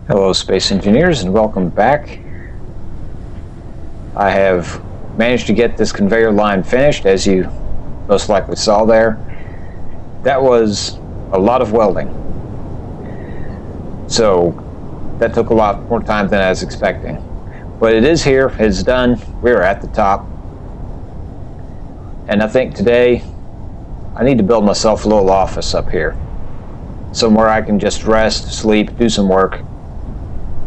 Hello Space Engineers and welcome back. I have managed to get this conveyor line finished, as you most likely saw there. That was a lot of welding. So that took a lot more time than I was expecting. But it is here, it's done, we're at the top. And I think today I need to build myself a little office up here. Somewhere I can just rest, sleep, do some work,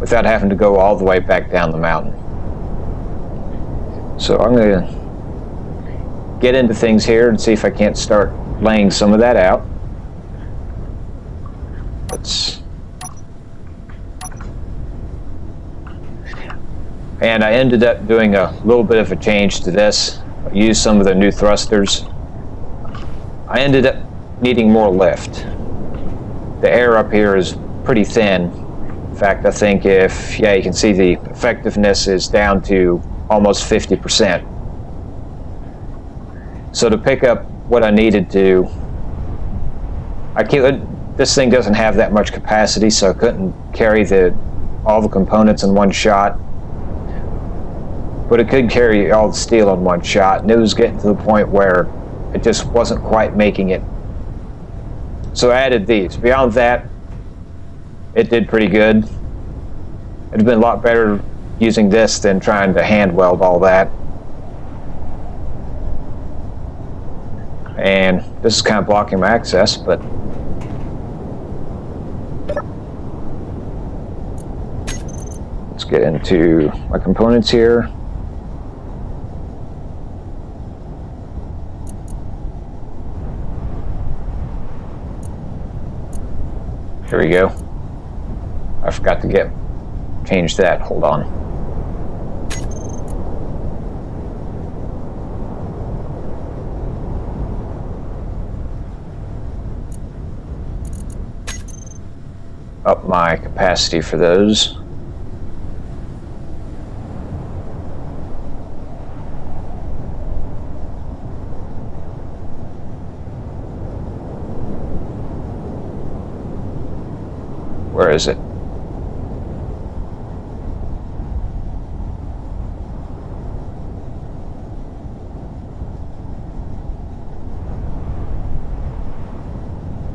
without having to go all the way back down the mountain. So I'm going to get into things here and see if I can't start laying some of that out. And I ended up doing a little bit of a change to this. I used some of the new thrusters. I ended up needing more lift. The air up here is pretty thin. In fact, I think you can see the effectiveness is down to almost 50%. So to pick up what I needed to, this thing doesn't have that much capacity, so I couldn't carry all the components in one shot. But it could carry all the steel in one shot, and it was getting to the point where it just wasn't quite making it. So I added these. Beyond that, it did pretty good. It'd been a lot better using this than trying to hand weld all that. And this is kind of blocking my access, but let's get into my components here. Here we go. I forgot to change that. Hold on. Up my capacity for those. Where is it?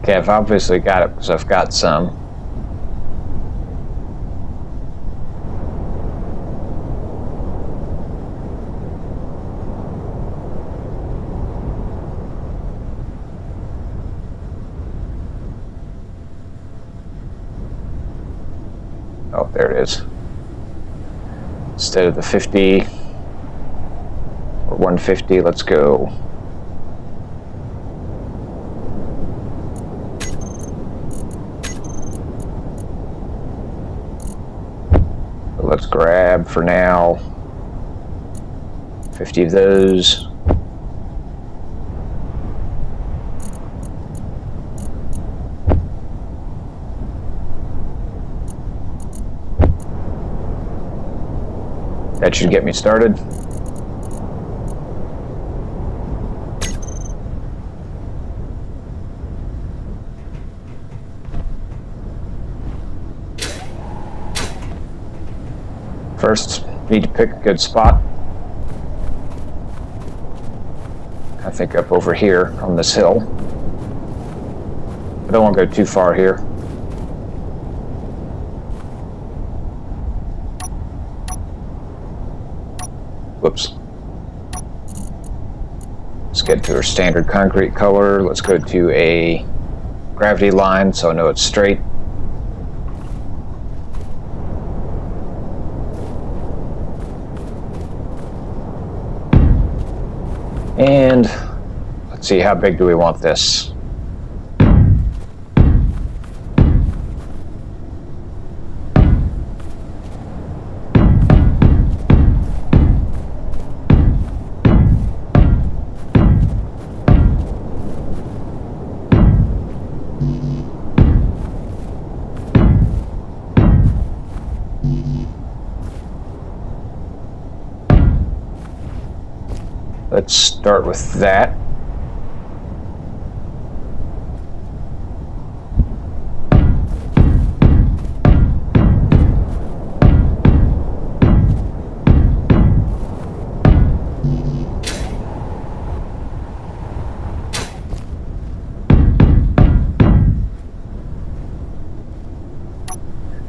Okay, I've obviously got it because I've got some. Oh, there it is. Instead of the 50 or 150, let's go. Let's grab for now 50 of those. That should get me started. First, need to pick a good spot. I think up over here on this hill. I don't want to go too far here. Whoops. Let's get to our standard concrete color. Let's go to a gravity line so I know it's straight. And let's see, how big do we want this? Let's start with that.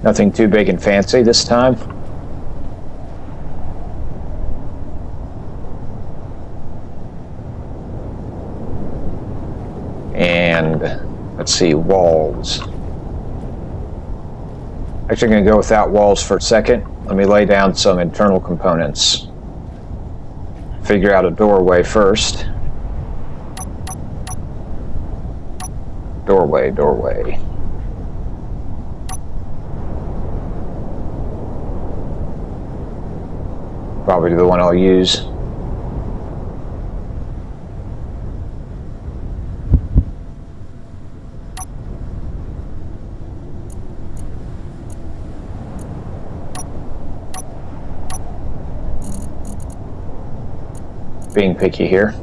Nothing too big and fancy this time. And let's see, walls. Actually going to go without walls for a second. Let me lay down some internal components. Figure out a doorway first. Doorway. Probably the one I'll use. Being picky here.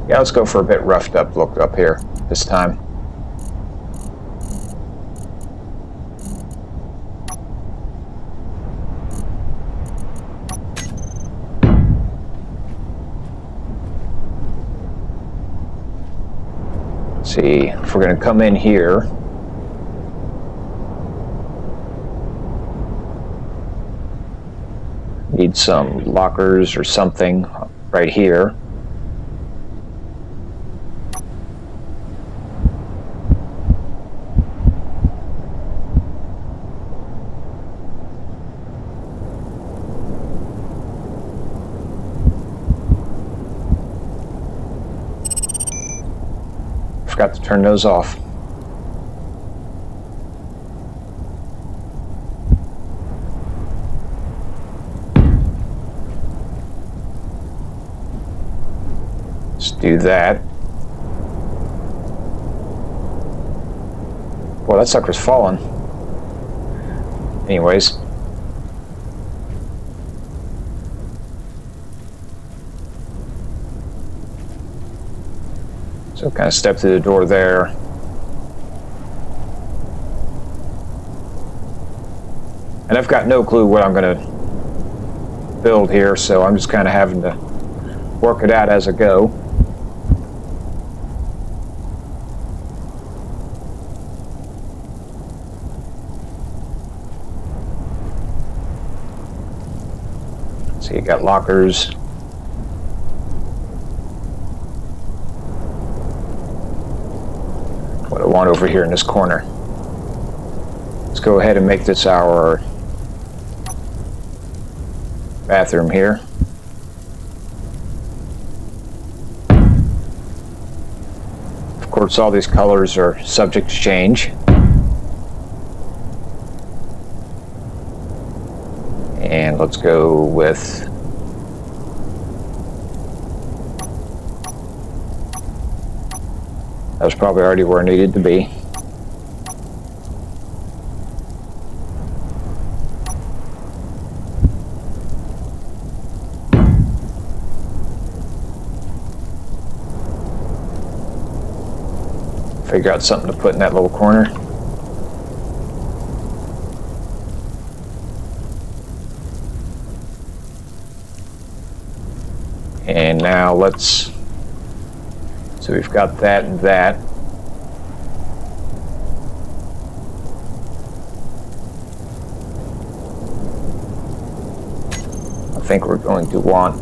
Yeah, let's go for a bit roughed up look up here this time. Let's see, if we're going to come in here, need some lockers or something right here. Forgot to turn those off. Do that. Boy, that sucker's falling. Anyways. So kind of step through the door there. And I've got no clue what I'm going to build here, so I'm just kind of having to work it out as I go. So you got lockers. What I want over here in this corner. Let's go ahead and make this our bathroom here. Of course, all these colors are subject to change. And let's go with that was probably already where I needed to be. Figure out something to put in that little corner. And now let's, so we've got that and that. I think we're going to want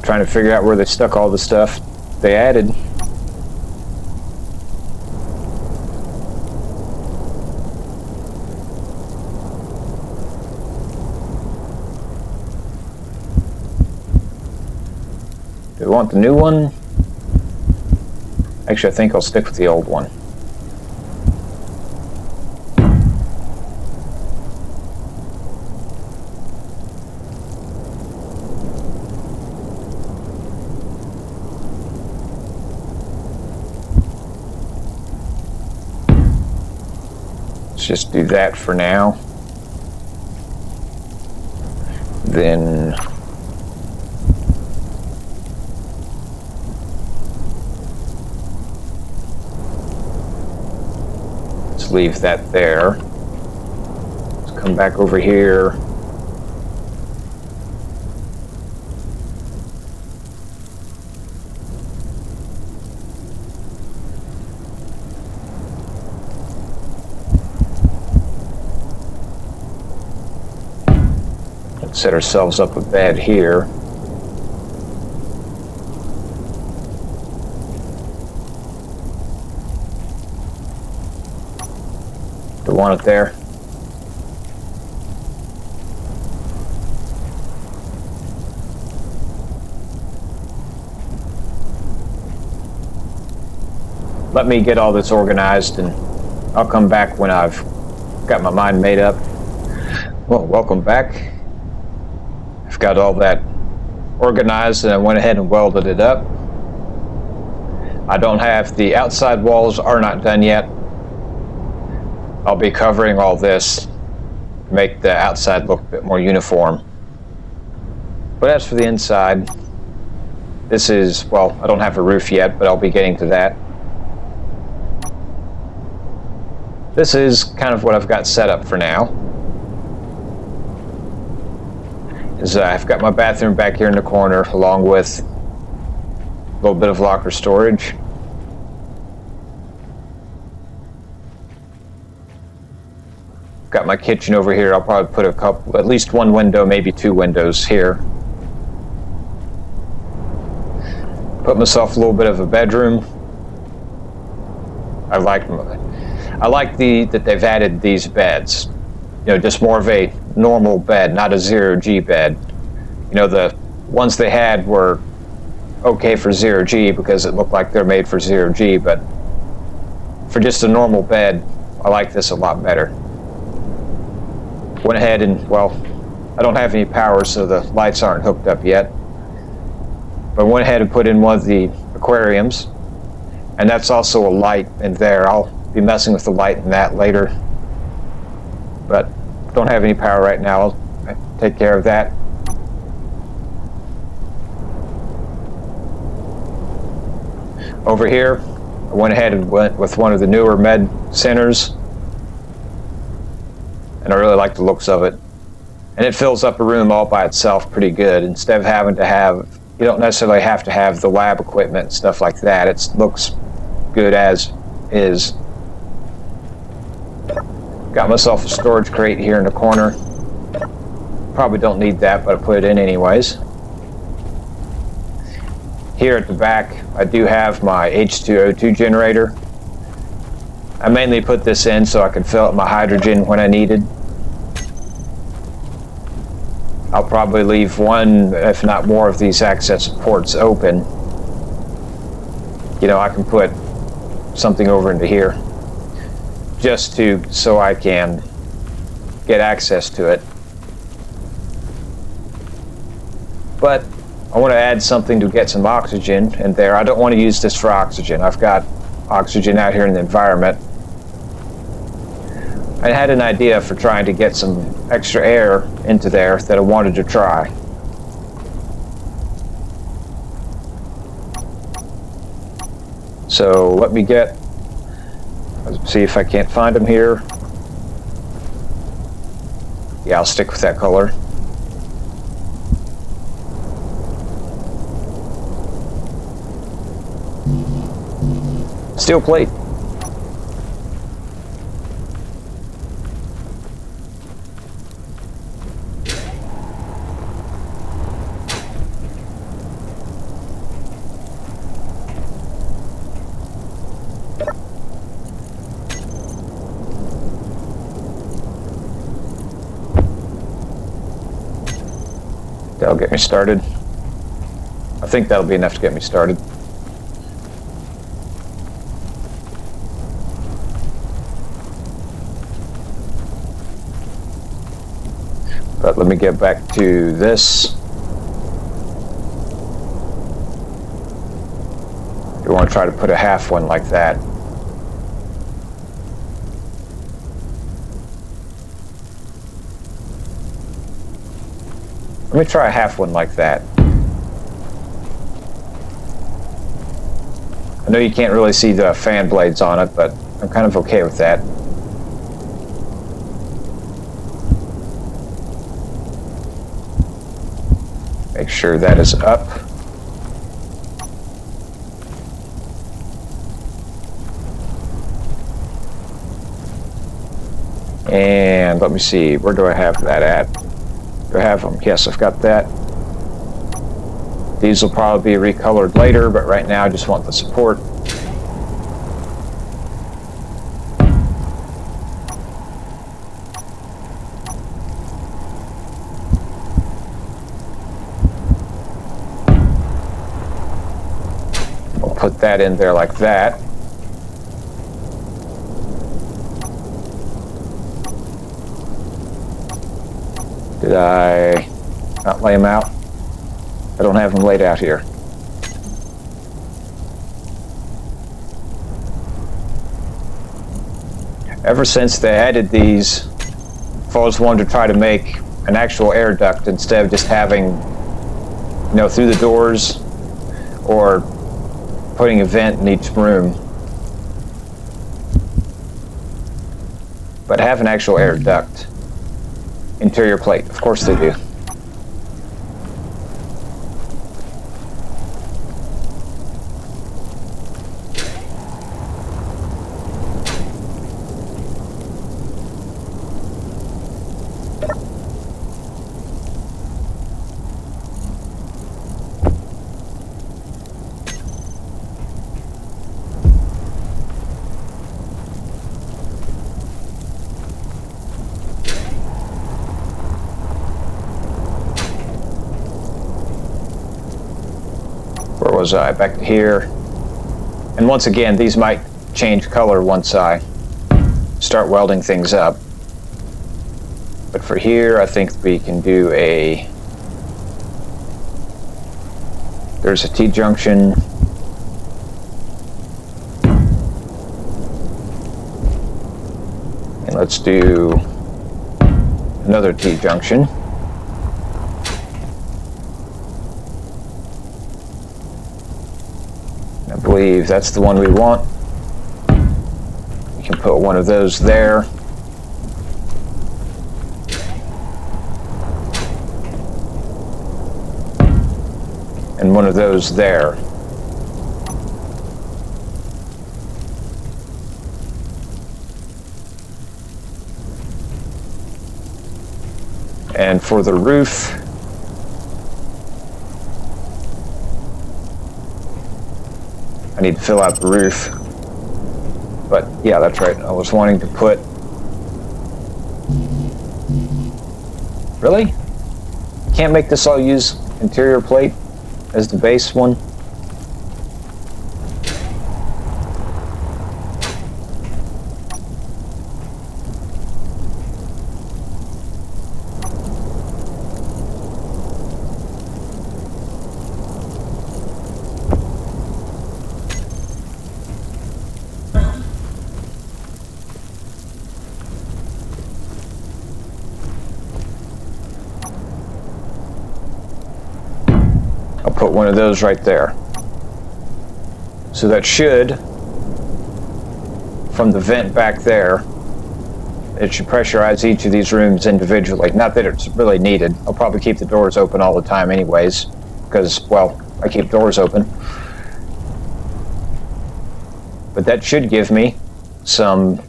trying to figure out where they stuck all the stuff they added. Do we want the new one? Actually, I think I'll stick with the old one. Let's just do that for now. Then let's leave that there. Let's come back over here. Let's set ourselves up a bed here. Do we want it there? Let me get all this organized and I'll come back when I've got my mind made up. Well, welcome back. I've got all that organized and I went ahead and welded it up. I don't have, the outside walls are not done yet. I'll be covering all this to make the outside look a bit more uniform. But as for the inside, this is, well, I don't have a roof yet, but I'll be getting to that. This is kind of what I've got set up for now. I've got my bathroom back here in the corner, along with a little bit of locker storage. Got my kitchen over here. I'll probably put a couple, at least one window, maybe two windows here. Put myself a little bit of a bedroom. I like that they've added these beds. You know, just more of a normal bed, not a zero-G bed. You know, the ones they had were okay for zero-G because it looked like they're made for zero-G, but for just a normal bed, I like this a lot better. Went ahead and, well, I don't have any power, so the lights aren't hooked up yet. But I went ahead and put in one of the aquariums, and that's also a light in there. I'll be messing with the light in that later, but don't have any power right now. I'll take care of that. Over here, I went ahead and went with one of the newer med centers, and I really like the looks of it. And it fills up a room all by itself pretty good. Instead of having to have, you don't necessarily have to have the lab equipment and stuff like that. It looks good as is. Got myself a storage crate here in the corner. Probably don't need that, but I put it in anyways. Here at the back, I do have my H2O2 generator. I mainly put this in so I could fill up my hydrogen when I needed. I'll probably leave one, if not more, of these access ports open. You know, I can put something over into here, just so I can get access to it. But I want to add something to get some oxygen in there. I don't want to use this for oxygen. I've got oxygen out here in the environment. I had an idea for trying to get some extra air into there that I wanted to try. So let me see if I can't find them here. Yeah, I'll stick with that color. Steel plate. That'll get me started. I think that'll be enough to get me started. But let me get back to this. You want to try to put a half one like that. Let me try a half one like that. I know you can't really see the fan blades on it, but I'm kind of okay with that. Make sure that is up. And let me see, where do I have that at? Do I have them? Yes, I've got that. These will probably be recolored later, but right now I just want the support. We'll put that in there like that. Did I not lay them out? I don't have them laid out here. Ever since they added these, I've always wanted to try to make an actual air duct instead of just having, you know, through the doors or putting a vent in each room. But have an actual air duct. Interior plate, of course they do. Where was I? Back to here. And once again, these might change color once I start welding things up. But for here, I think we can do a... There's a T-junction. And let's do another T-junction. I believe that's the one we want. We can put one of those there. And one of those there. And for the roof, I need to fill out the roof. But yeah, that's right. I was wanting to put... Really? Can't make this all use interior plate as the base one? I'll put one of those right there. So that should from the vent back there. It should pressurize each of these rooms individually. Not that it's really needed. I'll probably keep the doors open all the time anyways, because, well, I keep doors open. But that should give me some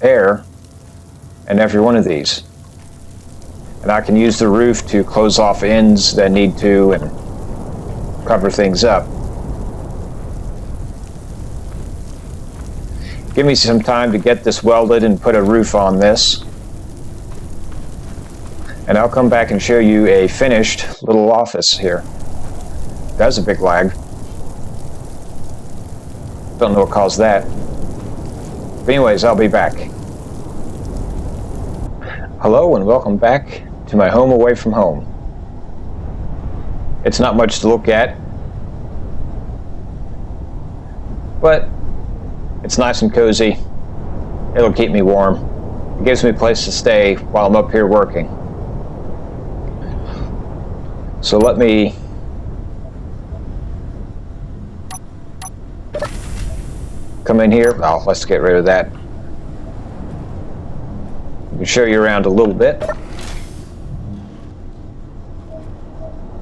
air in every one of these. And I can use the roof to close off ends that need to and cover things up. Give me some time to get this welded and put a roof on this. And I'll come back and show you a finished little office here. That's a big lag. Don't know what caused that. But anyways, I'll be back. Hello and welcome back to my home away from home. It's not much to look at, but it's nice and cozy. It'll keep me warm. It gives me a place to stay while I'm up here working. So let me come in here. Oh, let's get rid of that. I can show you around a little bit.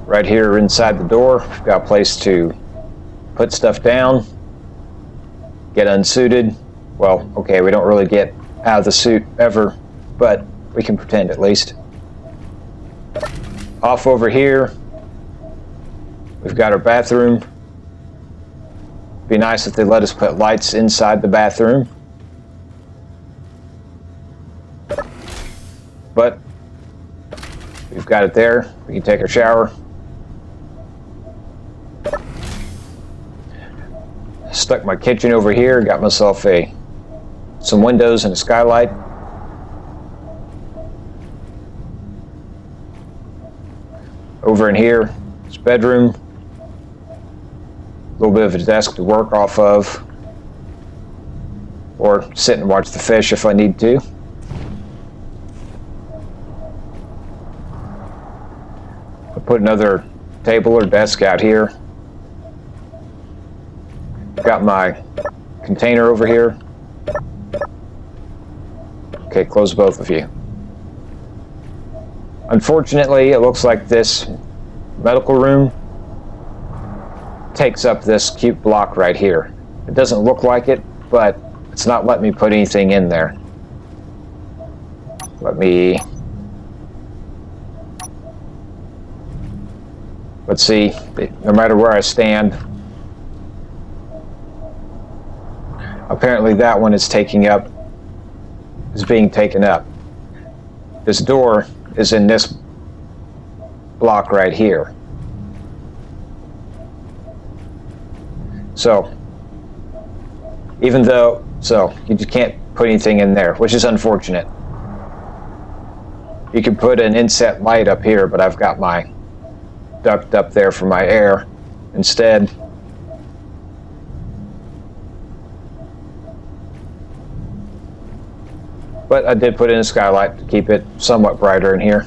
Right here inside the door, we've got a place to put stuff down, get unsuited. Well, okay, we don't really get out of the suit ever, but we can pretend at least. Off over here, we've got our bathroom. Be nice if they let us put lights inside the bathroom. But we've got it there. We can take our shower. Stuck my kitchen over here. Got myself some windows and a skylight. Over in here, it's bedroom. A little bit of a desk to work off of, or sit and watch the fish if I need to. I'll put another table or desk out here. Got my container over here. Okay, close both of you. Unfortunately, it looks like this medical room takes up this cute block right here. It doesn't look like it, but it's not letting me put anything in there. Let's see, no matter where I stand, apparently that one is being taken up. This door is in this block right here. So, you just can't put anything in there, which is unfortunate. You could put an inset light up here, but I've got my duct up there for my air instead. But I did put in a skylight to keep it somewhat brighter in here.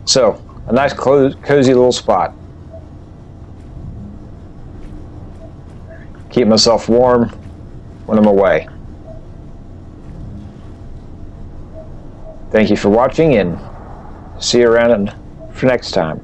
So, a nice cozy little spot. Keep myself warm when I'm away. Thank you for watching and see you around for next time.